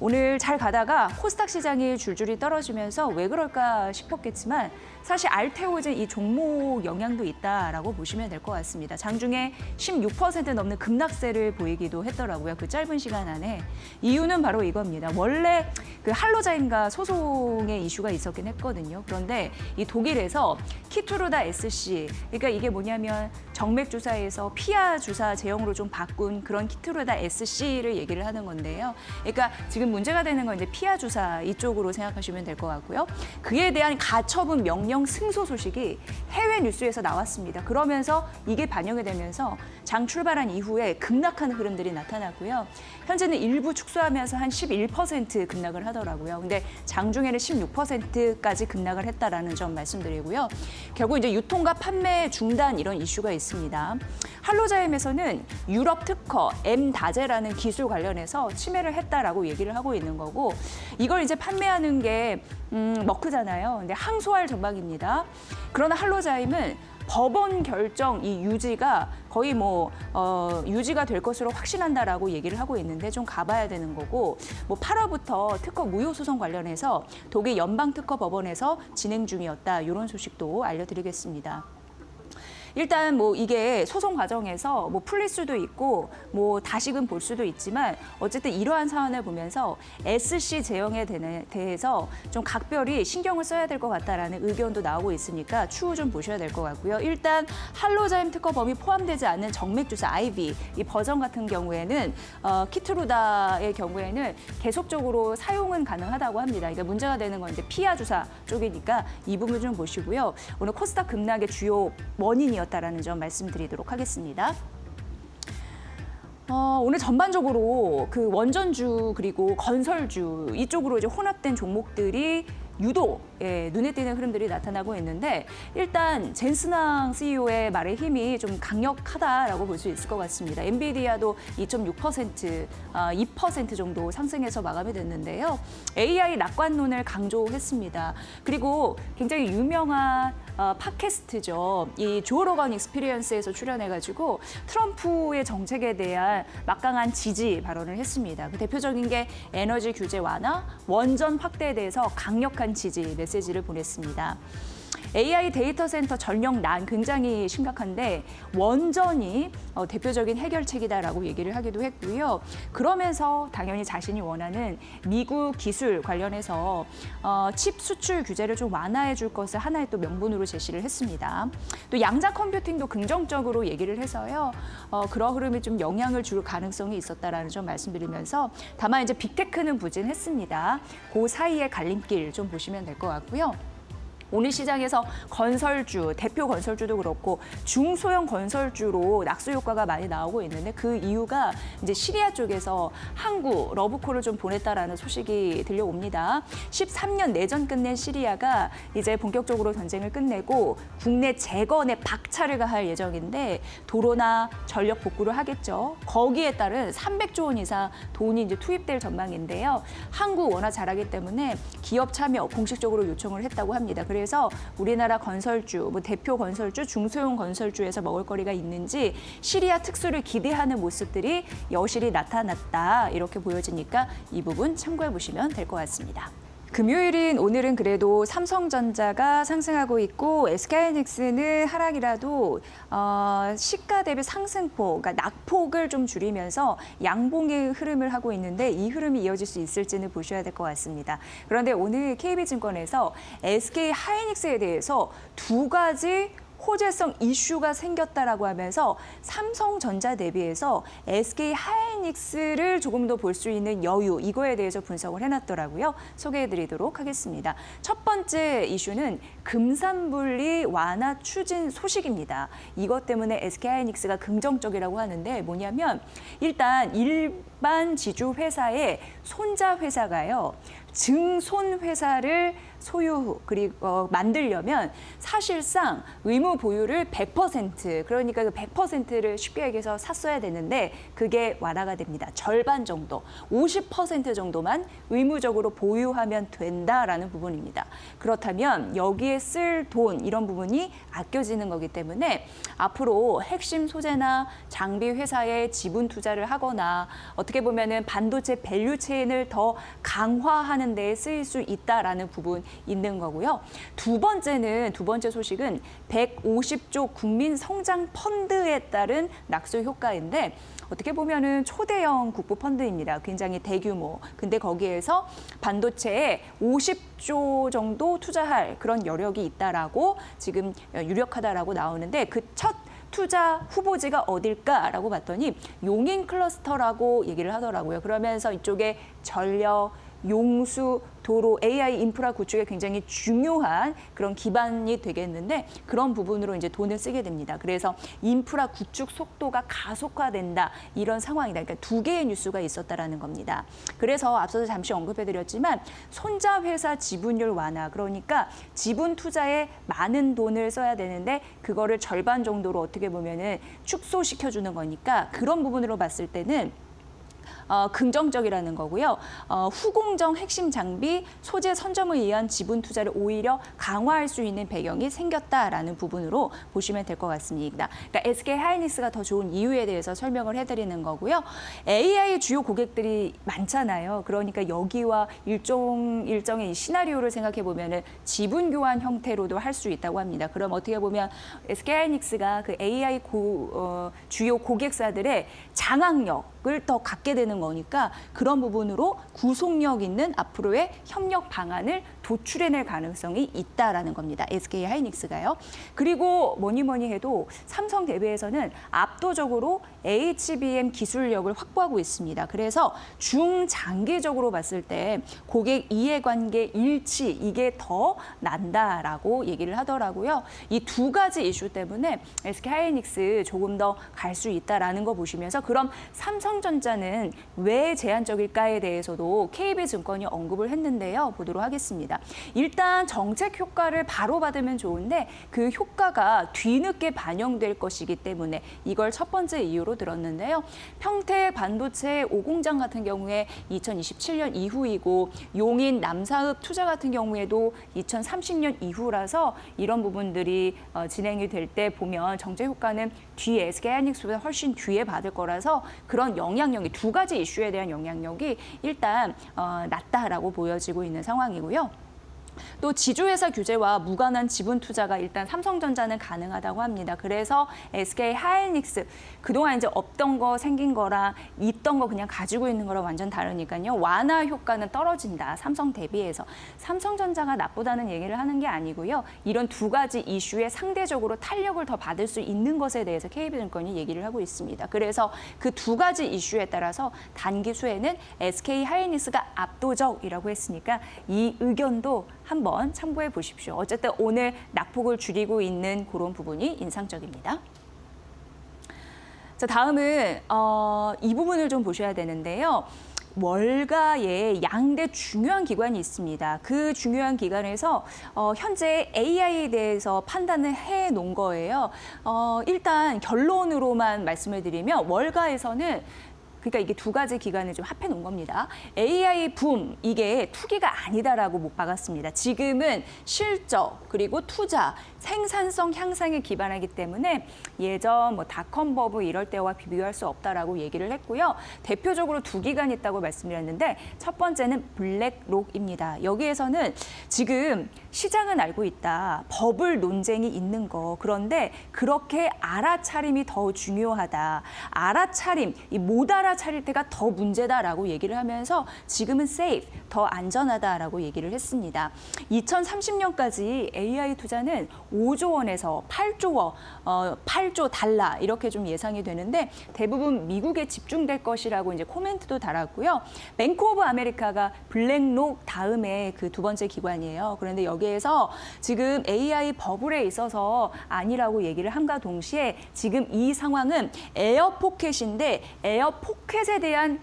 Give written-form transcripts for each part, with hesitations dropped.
오늘 잘 가다가 코스닥 시장이 줄줄이 떨어지면서 왜 그럴까 싶었겠지만 사실 알테오젠 이 종목 영향도 있다라고 보시면 될 것 같습니다. 장중에 16% 넘는 급락세를 보이기도 했더라고요. 그 짧은 시간 안에. 이유는 바로 이겁니다. 원래 그 할로자임과 소송의 이슈가 있었긴 했거든요. 그런데 이 독일에서 키투르다 SC, 그러니까 이게 뭐냐면 정맥 주사에서 피하 주사 제형으로 좀 바꾼 그런 키투르다 SC를 얘기를 하는 건데요. 그러니까 지금 문제가 되는 건 이제 피하 주사 이쪽으로 생각하시면 될 것 같고요. 그에 대한 가처분 명령 승소 소식이 해외 뉴스에서 나왔습니다. 그러면서 이게 반영이 되면서 장 출발한 이후에 급락하는 흐름들이 나타났고요. 현재는 일부 축소하면서 한 11% 급락을 하더라고요. 근데 장중에는 16%까지 급락을 했다라는 점 말씀드리고요. 결국 이제 유통과 판매 중단 이런 이슈가 있습니다. 할로자임에서는 유럽 특허 M다제라는 기술 관련해서 침해를 했다라고 얘기를 하고 있는 거고 이걸 이제 판매하는 게 머크잖아요. 근데 항소할 전망입니다. 그러나 할로자임은 법원 결정 이 유지가 거의 유지가 될 것으로 확신한다라고 얘기를 하고 있는데 좀 가봐야 되는 거고 8월부터 특허 무효 소송 관련해서 독일 연방특허법원에서 진행 중이었다 이런 소식도 알려드리겠습니다. 일단 이게 소송 과정에서 풀릴 수도 있고 다시금 볼 수도 있지만 어쨌든 이러한 사안을 보면서 SC 제형에 대해서 좀 각별히 신경을 써야 될 것 같다라는 의견도 나오고 있으니까 추후 좀 보셔야 될 것 같고요. 일단 할로자임 특허 범위 포함되지 않는 정맥 주사 IV 이 버전 같은 경우에는 키트루다의 경우에는 계속적으로 사용은 가능하다고 합니다. 그러니까 문제가 되는 건 이제 피하 주사 쪽이니까 이 부분 좀 보시고요. 오늘 코스닥 급락의 주요 원인이었다라는 점 말씀드리도록 하겠습니다. 오늘 전반적으로 그 원전주 그리고 건설주 이쪽으로 이제 혼합된 종목들이 유독 눈에 띄는 흐름들이 나타나고 있는데 일단 젠스낭 CEO의 말의 힘이 좀 강력하다라고 볼 수 있을 것 같습니다. 엔비디아도 2.6%, 2% 정도 상승해서 마감이 됐는데요. AI 낙관론을 강조했습니다. 그리고 굉장히 유명한 팟캐스트죠. 이 조 로건 익스피리언스에서 출연해가지고 트럼프의 정책에 대한 막강한 지지 발언을 했습니다. 그 대표적인 게 에너지 규제 완화, 원전 확대에 대해서 강력한 지지 메시지를 보냈습니다. AI 데이터 센터 전력난 굉장히 심각한데 원전이 대표적인 해결책이다라고 얘기를 하기도 했고요. 그러면서 당연히 자신이 원하는 미국 기술 관련해서 칩 수출 규제를 좀 완화해 줄 것을 하나의 또 명분으로 제시를 했습니다. 또 양자 컴퓨팅도 긍정적으로 얘기를 해서요. 그런 흐름이 좀 영향을 줄 가능성이 있었다라는 점 말씀드리면서 다만 이제 빅테크는 부진했습니다. 그 사이의 갈림길 좀 보시면 될 것 같고요. 오늘 시장에서 건설주, 대표 건설주도 그렇고 중소형 건설주로 낙수 효과가 많이 나오고 있는데 그 이유가 이제 시리아 쪽에서 항구, 러브콜을 좀 보냈다라는 소식이 들려옵니다. 13년 내전 끝낸 시리아가 이제 본격적으로 전쟁을 끝내고 국내 재건에 박차를 가할 예정인데 도로나 전력 복구를 하겠죠. 거기에 따른 300조 원 이상 돈이 이제 투입될 전망인데요. 항구 워낙 잘하기 때문에 기업 참여 공식적으로 요청을 했다고 합니다. 그래서 우리나라 건설주, 대표 건설주, 중소형 건설주에서 먹을거리가 있는지 시리아 특수를 기대하는 모습들이 여실히 나타났다. 이렇게 보여지니까 이 부분 참고해 보시면 될 것 같습니다. 금요일인 오늘은 그래도 삼성전자가 상승하고 있고 SK하이닉스는 하락이라도 시가 대비 상승폭, 그러니까 낙폭을 좀 줄이면서 양봉의 흐름을 하고 있는데 이 흐름이 이어질 수 있을지는 보셔야 될 것 같습니다. 그런데 오늘 KB증권에서 SK하이닉스에 대해서 두 가지 호재성 이슈가 생겼다라고 하면서 삼성전자 대비해서 SK하이닉스를 조금 더 볼 수 있는 여유, 이거에 대해서 분석을 해놨더라고요. 소개해드리도록 하겠습니다. 첫 번째 이슈는 금산분리 완화 추진 소식입니다. 이것 때문에 SK하이닉스가 긍정적이라고 하는데 뭐냐면 일단 일반 지주 회사의 손자 회사가요. 증손 회사를 소유 그리고 만들려면 사실상 의무 보유를 100% 그러니까 그 100%를 쉽게 얘기해서 샀어야 되는데 그게 완화가 됩니다. 절반 정도, 50% 정도만 의무적으로 보유하면 된다라는 부분입니다. 그렇다면 여기에 쓸 돈 이런 부분이 아껴지는 거기 때문에 앞으로 핵심 소재나 장비 회사에 지분 투자를 하거나 어떻게 보면은 반도체 밸류 체인을 더 강화하는 데 쓰일 수 있다라는 부분 있는 거고요. 두 번째 소식은 150조 국민 성장 펀드에 따른 낙수 효과인데 어떻게 보면은 초대형 국부 펀드입니다. 굉장히 대규모. 근데 거기에서 반도체에 50조 정도 투자할 그런 여력이 있다라고 지금 유력하다라고 나오는데 그 첫 투자 후보지가 어딜까라고 봤더니 용인 클러스터라고 얘기를 하더라고요. 그러면서 이쪽에 전력, 용수, 도로, AI 인프라 구축에 굉장히 중요한 그런 기반이 되겠는데 그런 부분으로 이제 돈을 쓰게 됩니다. 그래서 인프라 구축 속도가 가속화된다 이런 상황이다. 그러니까 두 개의 뉴스가 있었다라는 겁니다. 그래서 앞서서 잠시 언급해드렸지만 손자 회사 지분율 완화 그러니까 지분 투자에 많은 돈을 써야 되는데 그거를 절반 정도로 어떻게 보면은 축소시켜주는 거니까 그런 부분으로 봤을 때는. 긍정적이라는 거고요. 후공정 핵심 장비 소재 선점을 위한 지분 투자를 오히려 강화할 수 있는 배경이 생겼다라는 부분으로 보시면 될 것 같습니다. 그러니까 SK 하이닉스가 더 좋은 이유에 대해서 설명을 해드리는 거고요. AI 주요 고객들이 많잖아요. 그러니까 여기와 일정의 이 시나리오를 생각해 보면은 지분 교환 형태로도 할 수 있다고 합니다. 그럼 어떻게 보면 SK 하이닉스가 그 AI 주요 고객사들의 장악력을 더 갖게 되는 거니까 그런 부분으로 구속력 있는 앞으로의 협력 방안을 도출해낼 가능성이 있다라는 겁니다. SK 하이닉스가요. 그리고 뭐니 해도 삼성 대비해서는 압도적으로 HBM 기술력을 확보하고 있습니다. 그래서 중장기적으로 봤을 때 고객 이해관계 일치 이게 더 난다라고 얘기를 하더라고요. 이 두 가지 이슈 때문에 SK 하이닉스 조금 더 갈 수 있다라는 거 보시면서 그럼 삼성전자는 왜 제한적일까에 대해서도 KB증권이 언급을 했는데요. 보도록 하겠습니다. 일단 정책 효과를 바로 받으면 좋은데 그 효과가 뒤늦게 반영될 것이기 때문에 이걸 첫 번째 이유로 들었는데요. 평택 반도체 5공장 같은 경우에 2027년 이후이고 용인 남사읍 투자 같은 경우에도 2030년 이후라서 이런 부분들이 진행이 될 때 보면 정책 효과는 뒤에 SK 하이닉스보다 훨씬 뒤에 받을 거라서 그런 영향력이 두 가지 이슈에 대한 영향력이 일단 낮다라고 보여지고 있는 상황이고요. 또 지주회사 규제와 무관한 지분 투자가 일단 삼성전자는 가능하다고 합니다. 그래서 SK 하이닉스 그동안 이제 없던 거 생긴 거랑 있던 거 그냥 가지고 있는 거랑 완전 다르니까요. 완화 효과는 떨어진다. 삼성 대비해서. 삼성전자가 나쁘다는 얘기를 하는 게 아니고요. 이런 두 가지 이슈에 상대적으로 탄력을 더 받을 수 있는 것에 대해서 KB증권이 얘기를 하고 있습니다. 그래서 그 두 가지 이슈에 따라서 단기 수에는 SK 하이닉스가 압도적이라고 했으니까 이 의견도 한번 참고해 보십시오. 어쨌든 오늘 낙폭을 줄이고 있는 그런 부분이 인상적입니다. 자, 다음은 이 부분을 좀 보셔야 되는데요. 월가에 양대 중요한 기관이 있습니다. 그 중요한 기관에서 현재 AI에 대해서 판단을 해놓은 거예요. 일단 결론으로만 말씀을 드리면 월가에서는 그러니까 이게 두 가지 기관을 좀 합해 놓은 겁니다. AI 붐, 이게 투기가 아니다라고 못 박았습니다. 지금은 실적, 그리고 투자, 생산성 향상에 기반하기 때문에 예전 뭐 닷컴 버블 이럴 때와 비교할 수 없다라고 얘기를 했고요. 대표적으로 두 기관이 있다고 말씀드렸는데 첫 번째는 블랙록입니다. 여기에서는 지금 시장은 알고 있다. 버블 논쟁이 있는 거. 그런데 그렇게 알아차림이 더 중요하다. 알아차림, 이 못 알아차릴 때가 더 문제다라고 얘기를 하면서 지금은 safe, 더 안전하다라고 얘기를 했습니다. 2030년까지 AI 투자는 5조 원에서 8조 달러 이렇게 좀 예상이 되는데 대부분 미국에 집중될 것이라고 이제 코멘트도 달았고요. 뱅크 오브 아메리카가 블랙록 다음에 그 두 번째 기관이에요. 그런데 여기에서 지금 AI 버블에 있어서 아니라고 얘기를 함과 동시에 지금 이 상황은 에어포켓인데 에어포켓에 대한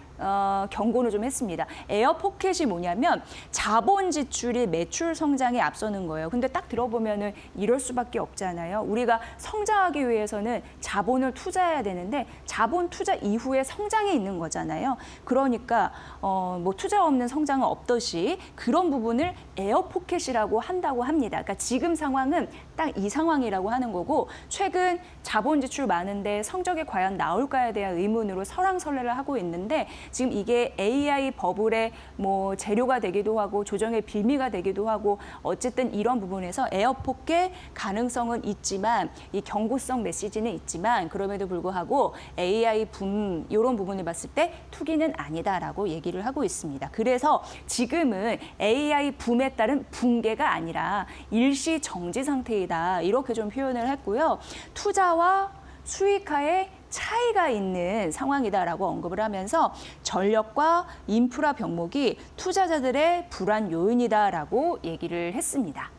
경고를 좀 했습니다. 에어포켓이 뭐냐면 자본 지출이 매출 성장에 앞서는 거예요. 근데 딱 들어보면은 이럴 수밖에 없잖아요. 우리가 성장하기 위해서는 자본을 투자해야 되는데 자본 투자 이후에 성장이 있는 거잖아요. 그러니까 뭐 투자 없는 성장은 없듯이 그런 부분을 에어포켓이라고 한다고 합니다. 그러니까 지금 상황은 딱 이 상황이라고 하는 거고 최근 자본 지출 많은데 성적이 과연 나올까에 대한 의문으로 설왕설래를 하고 있는데 지금 이게 AI 버블의 뭐 재료가 되기도 하고 조정의 빌미가 되기도 하고 어쨌든 이런 부분에서 에어포켓 가능성은 있지만 이 경고성 메시지는 있지만 그럼에도 불구하고 AI 붐 이런 부분을 봤을 때 투기는 아니다라고 얘기를 하고 있습니다. 그래서 지금은 AI 붐에 따른 붕괴가 아니라 일시 정지 상태이다 이렇게 좀 표현을 했고요. 투자와 수익화의 차이가 있는 상황이다라고 언급을 하면서 전력과 인프라 병목이 투자자들의 불안 요인이다라고 얘기를 했습니다.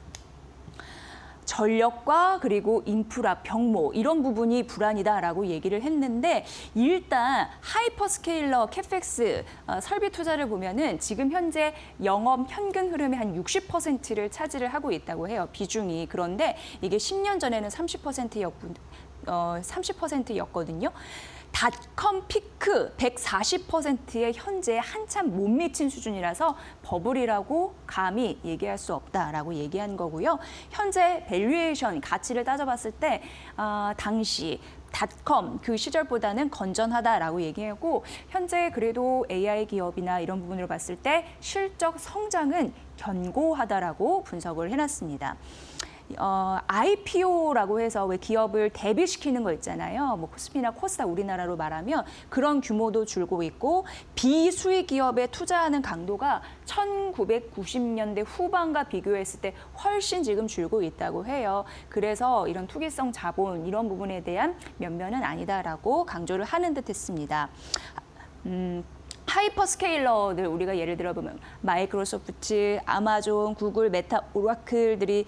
전력과 그리고 인프라, 병목 이런 부분이 불안이다라고 얘기를 했는데 일단 하이퍼스케일러 캐펙스 설비 투자를 보면은 지금 현재 영업 현금 흐름의 한 60%를 차지를 하고 있다고 해요. 비중이. 그런데 이게 10년 전에는 30%였거든요. 닷컴 피크 140%에 현재 한참 못 미친 수준이라서 버블이라고 감히 얘기할 수 없다라고 얘기한 거고요. 현재 밸류에이션 가치를 따져봤을 때 당시 닷컴 그 시절보다는 건전하다라고 얘기하고 현재 그래도 AI 기업이나 이런 부분으로 봤을 때 실적 성장은 견고하다라고 분석을 해놨습니다. IPO라고 해서 왜 기업을 대비시키는 거 있잖아요. 뭐 코스피나 코스닥 우리나라로 말하면 그런 규모도 줄고 있고 비수익 기업에 투자하는 강도가 1990년대 후반과 비교했을 때 훨씬 지금 줄고 있다고 해요. 그래서 이런 투기성 자본 이런 부분에 대한 면면은 아니다라고 강조를 하는 듯 했습니다. 하이퍼스케일러들 우리가 예를 들어 보면 마이크로소프트, 아마존, 구글, 메타, 오라클들이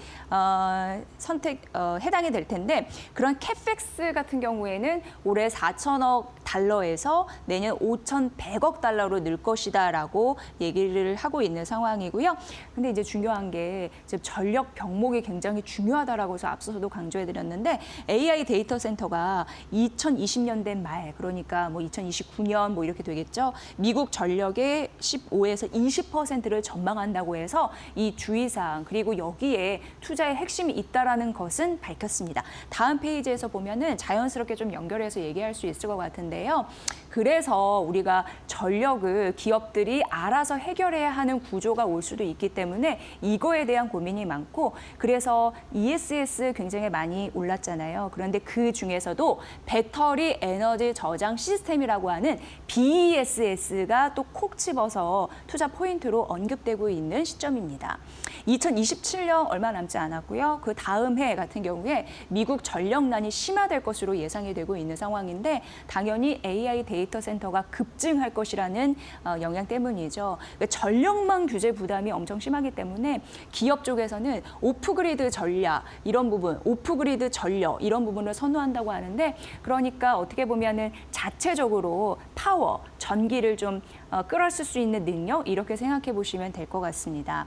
해당이 될 텐데 그런 캐펙스 같은 경우에는 올해 4천억 달러에서 내년 5,100억 달러로 늘 것이다라고 얘기를 하고 있는 상황이고요. 근데 이제 중요한 게 지금 전력 병목이 굉장히 중요하다라고 해서 앞서서도 강조해드렸는데 AI 데이터 센터가 2020년대 말 그러니까 뭐 2029년 뭐 이렇게 되겠죠. 미국 전력의 15에서 20%를 전망한다고 해서 이 주의사항 그리고 여기에 투자의 핵심이 있다라는 것은 밝혔습니다. 다음 페이지에서 보면은 자연스럽게 좀 연결해서 얘기할 수 있을 것 같은데요. 그래서 우리가 전력을 기업들이 알아서 해결해야 하는 구조가 올 수도 있기 때문에 이거에 대한 고민이 많고 그래서 ESS 굉장히 많이 올랐잖아요. 그런데 그 중에서도 배터리 에너지 저장 시스템이라고 하는 BESS가 또 콕 집어서 투자 포인트로 언급되고 있는 시점입니다. 2027년 얼마 남지 않았고요. 그 다음 해 같은 경우에 미국 전력난이 심화될 것으로 예상이 되고 있는 상황인데 당연히 AI 데이터 센터가 급증할 것이라는 영향 때문이죠. 전력망 규제 부담이 엄청 심하기 때문에 기업 쪽에서는 오프그리드 전략 이런 부분, 오프그리드 전력 이런 부분을 선호한다고 하는데 그러니까 어떻게 보면은 자체적으로 파워, 전기를 좀 끌었을 수 있는 능력 이렇게 생각해 보시면 될 것 같습니다.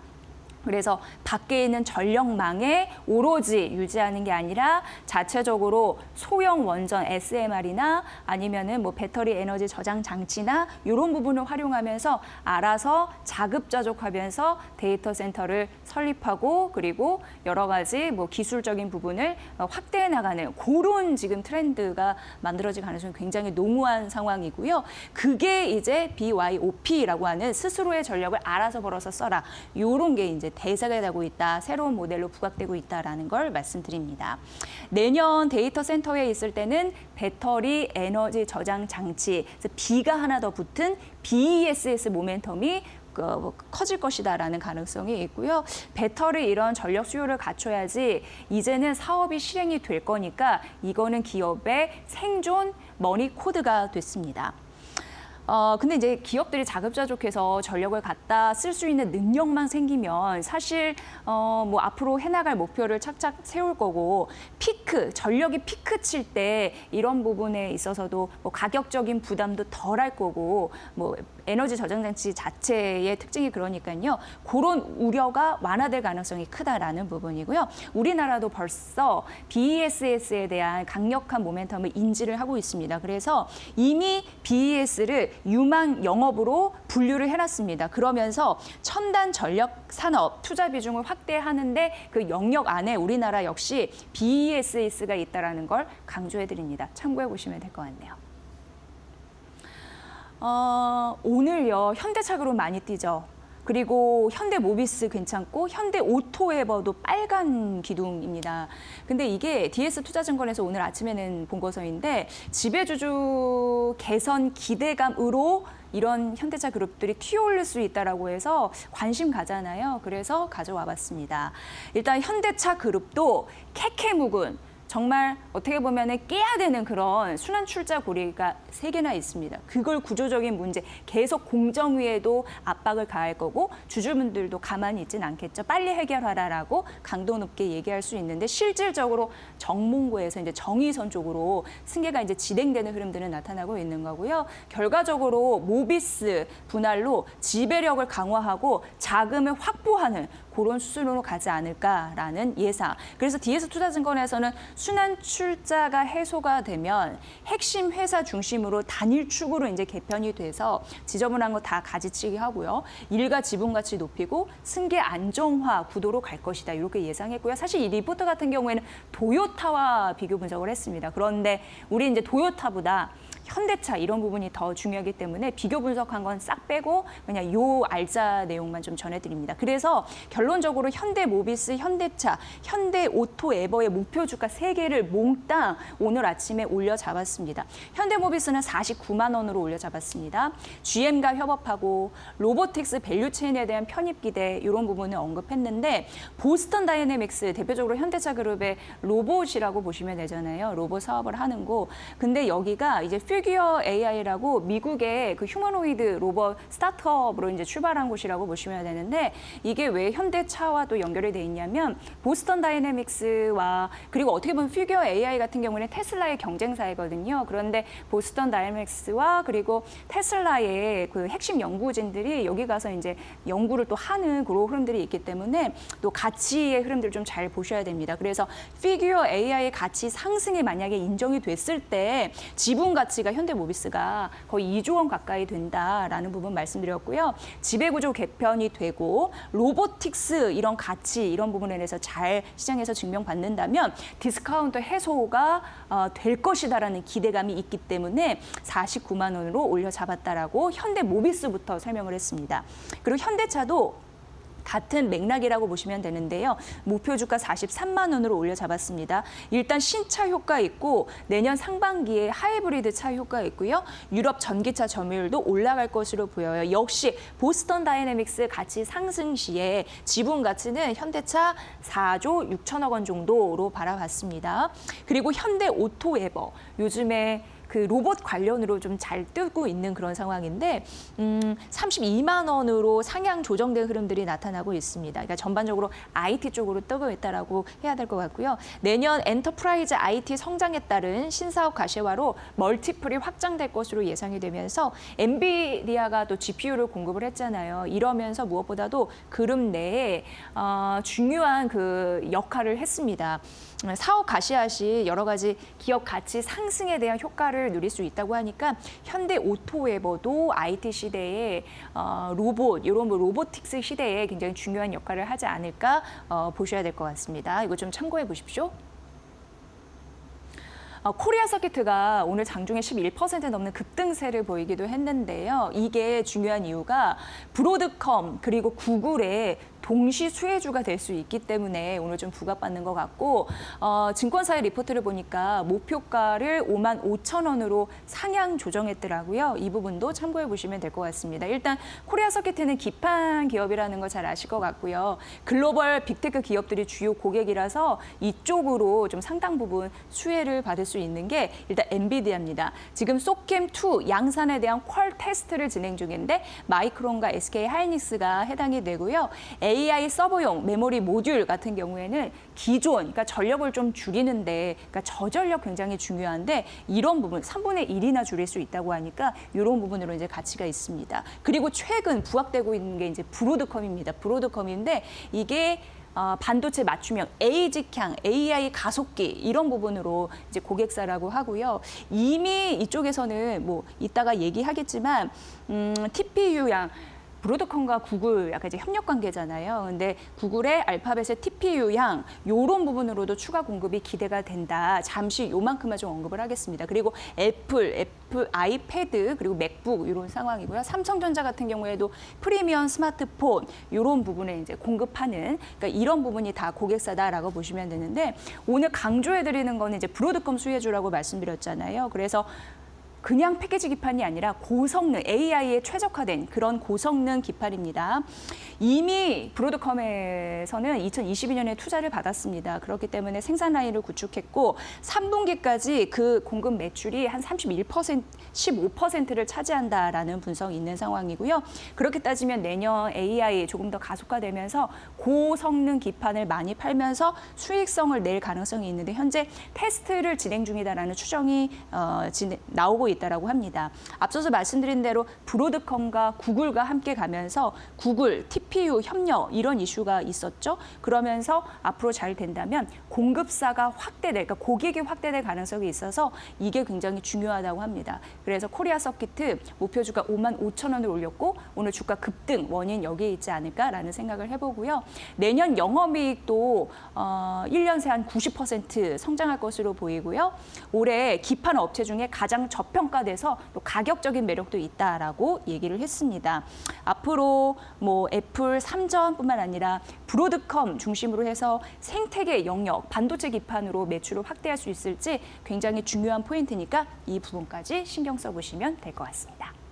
그래서 밖에 있는 전력망에 오로지 유지하는 게 아니라 자체적으로 소형 원전 SMR이나 아니면은 뭐 배터리 에너지 저장 장치나 이런 부분을 활용하면서 알아서 자급자족하면서 데이터 센터를 설립하고 그리고 여러 가지 뭐 기술적인 부분을 확대해 나가는 그런 지금 트렌드가 만들어질 가능성이 굉장히 농후한 상황이고요. 그게 이제 BYOP라고 하는 스스로의 전력을 알아서 벌어서 써라. 이런 게 이제 대세가 되고 있다. 새로운 모델로 부각되고 있다라는 걸 말씀드립니다. 내년 데이터 센터에 있을 때는 배터리 에너지 저장 장치, B가 하나 더 붙은 BESS 모멘텀이 커질 것이다라는 가능성이 있고요. 배터리 이런 전력 수요를 갖춰야지 이제는 사업이 실행이 될 거니까 이거는 기업의 생존 머니 코드가 됐습니다. 근데 이제 기업들이 자급자족해서 전력을 갖다 쓸 수 있는 능력만 생기면 사실 뭐 앞으로 해나갈 목표를 착착 세울 거고 전력이 피크 칠 때 이런 부분에 있어서도 뭐 가격적인 부담도 덜 할 거고 뭐 에너지 저장 장치 자체의 특징이 그러니까요. 그런 우려가 완화될 가능성이 크다라는 부분이고요. 우리나라도 벌써 BESS에 대한 강력한 모멘텀을 인지를 하고 있습니다. 그래서 이미 BES를 유망 영업으로 분류를 해놨습니다. 그러면서 첨단 전력 산업 투자 비중을 확대하는데 그 영역 안에 우리나라 역시 BESS가 있다는 걸 강조해드립니다. 참고해 보시면 될 것 같네요. 오늘요 현대차 그룹 많이 뛰죠. 그리고 현대모비스 괜찮고 현대오토에버도 빨간 기둥입니다. 근데 이게 DS투자증권에서 오늘 아침에는 본거서인데 지배주주 개선 기대감으로 이런 현대차 그룹들이 튀어올릴 수 있다라고 해서 관심 가잖아요. 그래서 가져와 봤습니다. 일단 현대차 그룹도 캐캐묵은 정말 어떻게 보면 깨야 되는 그런 순환 출자 고리가 3개나 있습니다. 그걸 구조적인 문제, 계속 공정위에도 압박을 가할 거고 주주분들도 가만히 있진 않겠죠. 빨리 해결하라라고 강도 높게 얘기할 수 있는데 실질적으로 정몽고에서 이제 정의선 쪽으로 승계가 이제 진행되는 흐름들은 나타나고 있는 거고요. 결과적으로 모비스 분할로 지배력을 강화하고 자금을 확보하는 그런 수순으로 가지 않을까라는 예상. 그래서 DS투자증권에서는 순환 출자가 해소가 되면 핵심 회사 중심으로 단일축으로 이제 개편이 돼서 지저분한 거 다 가지치기 하고요. 일가 지분 가치 높이고 승계 안정화 구도로 갈 것이다. 이렇게 예상했고요. 사실 이 리포트 같은 경우에는 도요타와 비교 분석을 했습니다. 그런데 우리 이제 도요타보다 현대차 이런 부분이 더 중요하기 때문에 비교 분석한 건 싹 빼고 그냥 요 알짜 내용만 좀 전해드립니다. 그래서 결론적으로 현대모비스, 현대차, 현대오토에버의 목표 주가 3개를 몽땅 오늘 아침에 올려 잡았습니다. 현대모비스는 49만 원으로 올려 잡았습니다. GM과 협업하고 로보틱스 밸류체인에 대한 편입 기대 이런 부분을 언급했는데 보스턴 다이내믹스 대표적으로 현대차 그룹의 로봇이라고 보시면 되잖아요. 로봇 사업을 하는 거. 근데 여기가 이제 피규어 AI라고 미국의 그 휴머노이드 로봇 스타트업으로 이제 출발한 곳이라고 보시면 되는데 이게 왜 현대차와도 연결이 돼 있냐면 보스턴 다이내믹스와 그리고 어떻게 보면 피규어 AI 같은 경우는 테슬라의 경쟁사이거든요. 그런데 보스턴 다이내믹스와 그리고 테슬라의 그 핵심 연구진들이 여기 가서 이제 연구를 또 하는 그런 흐름들이 있기 때문에 또 가치의 흐름들을 좀 잘 보셔야 됩니다. 그래서 피규어 AI 가치 상승이 만약에 인정이 됐을 때 지분 가치가 현대모비스가 거의 2조 원 가까이 된다라는 부분 말씀드렸고요. 지배구조 개편이 되고 로보틱스 이런 가치 이런 부분에 대해서 잘 시장에서 증명받는다면 디스카운트 해소가 될 것이다라는 기대감이 있기 때문에 49만 원으로 올려 잡았다라고 현대모비스부터 설명을 했습니다. 그리고 현대차도 같은 맥락이라고 보시면 되는데요. 목표 주가 43만 원으로 올려 잡았습니다. 일단 신차 효과 있고 내년 상반기에 하이브리드 차 효과 있고요. 유럽 전기차 점유율도 올라갈 것으로 보여요. 역시 보스턴 다이내믹스 가치 상승 시에 지분 가치는 현대차 4조 6천억 원 정도로 바라봤습니다. 그리고 현대오토에버 요즘에 그 로봇 관련으로 좀 잘 뜨고 있는 그런 상황인데 32만 원으로 상향 조정된 흐름들이 나타나고 있습니다. 그러니까 전반적으로 IT 쪽으로 뜨고 있다라고 해야 될 것 같고요. 내년 엔터프라이즈 IT 성장에 따른 신사업 가시화로 멀티플이 확장될 것으로 예상이 되면서 엔비디아가 또 GPU를 공급을 했잖아요. 이러면서 무엇보다도 그룹 내에 중요한 그 역할을 했습니다. 사업 가시화 시 여러 가지 기업 가치 상승에 대한 효과를 누릴 수 있다고 하니까 현대오토에버도 IT 시대에 로봇, 이런 로보틱스 시대에 굉장히 중요한 역할을 하지 않을까 보셔야 될 것 같습니다. 이거 좀 참고해 보십시오. 코리아 서킷가 오늘 장중에 11% 넘는 급등세를 보이기도 했는데요. 이게 중요한 이유가 브로드컴 그리고 구글의 동시 수혜주가 될 수 있기 때문에 오늘 좀 부각받는 것 같고 증권사의 리포트를 보니까 목표가를 55,000원으로 상향 조정했더라고요. 이 부분도 참고해 보시면 될 것 같습니다. 일단 코리아 서킷은 기판 기업이라는 거 잘 아실 것 같고요. 글로벌 빅테크 기업들이 주요 고객이라서 이쪽으로 좀 상당 부분 수혜를 받을 수 있는 게 일단 엔비디아입니다. 지금 소캠2 양산에 대한 퀄 테스트를 진행 중인데 마이크론과 SK 하이닉스가 해당이 되고요. AI 서버용 메모리 모듈 같은 경우에는 기존, 그러니까 전력을 좀 줄이는데, 그러니까 저전력 굉장히 중요한데 이런 부분 3분의 1이나 줄일 수 있다고 하니까 이런 부분으로 이제 가치가 있습니다. 그리고 최근 부각되고 있는 게 이제 브로드컴입니다. 브로드컴인데 이게 반도체 맞춤형 AG향, AI 가속기 이런 부분으로 이제 고객사라고 하고요. 이미 이쪽에서는 뭐 이따가 얘기하겠지만 TPU양 브로드컴과 구글 약간 이제 협력 관계잖아요. 근데 구글의 알파벳의 TPU양 요런 부분으로도 추가 공급이 기대가 된다. 잠시 요만큼만 좀 언급을 하겠습니다. 그리고 애플 아이패드 그리고 맥북 이런 상황이고요. 삼성전자 같은 경우에도 프리미엄 스마트폰 이런 부분에 이제 공급하는 그러니까 이런 부분이 다 고객사다라고 보시면 되는데 오늘 강조해드리는 거는 이제 브로드컴 수혜주라고 말씀드렸잖아요. 그래서 그냥 패키지 기판이 아니라 고성능, AI에 최적화된 그런 고성능 기판입니다. 이미 브로드컴에서는 2022년에 투자를 받았습니다. 그렇기 때문에 생산 라인을 구축했고 3분기까지 그 공급 매출이 한 31%, 15%를 차지한다라는 분석이 있는 상황이고요. 그렇게 따지면 내년 AI 조금 더 가속화되면서 고성능 기판을 많이 팔면서 수익성을 낼 가능성이 있는데 현재 테스트를 진행 중이다라는 추정이 나오고 있다라고 합니다. 앞서서 말씀드린 대로 브로드컴과 구글과 함께 가면서 구글, TPU 협력 이런 이슈가 있었죠. 그러면서 앞으로 잘 된다면 공급사가 확대될, 그러니까 고객이 확대될 가능성이 있어서 이게 굉장히 중요하다고 합니다. 그래서 코리아 서킷 목표주가 55,000원을 올렸고 오늘 주가 급등 원인 여기에 있지 않을까라는 생각을 해보고요. 내년 영업이익도 1년 새 한 90% 성장할 것으로 보이고요. 올해 기판 업체 중에 가장 저평가돼서 또 가격적인 매력도 있다라고 얘기를 했습니다. 앞으로 뭐 애플, 삼전뿐만 아니라 브로드컴 중심으로 해서 생태계 영역, 반도체 기판으로 매출을 확대할 수 있을지 굉장히 중요한 포인트니까 이 부분까지 신경 써보시면 될 것 같습니다.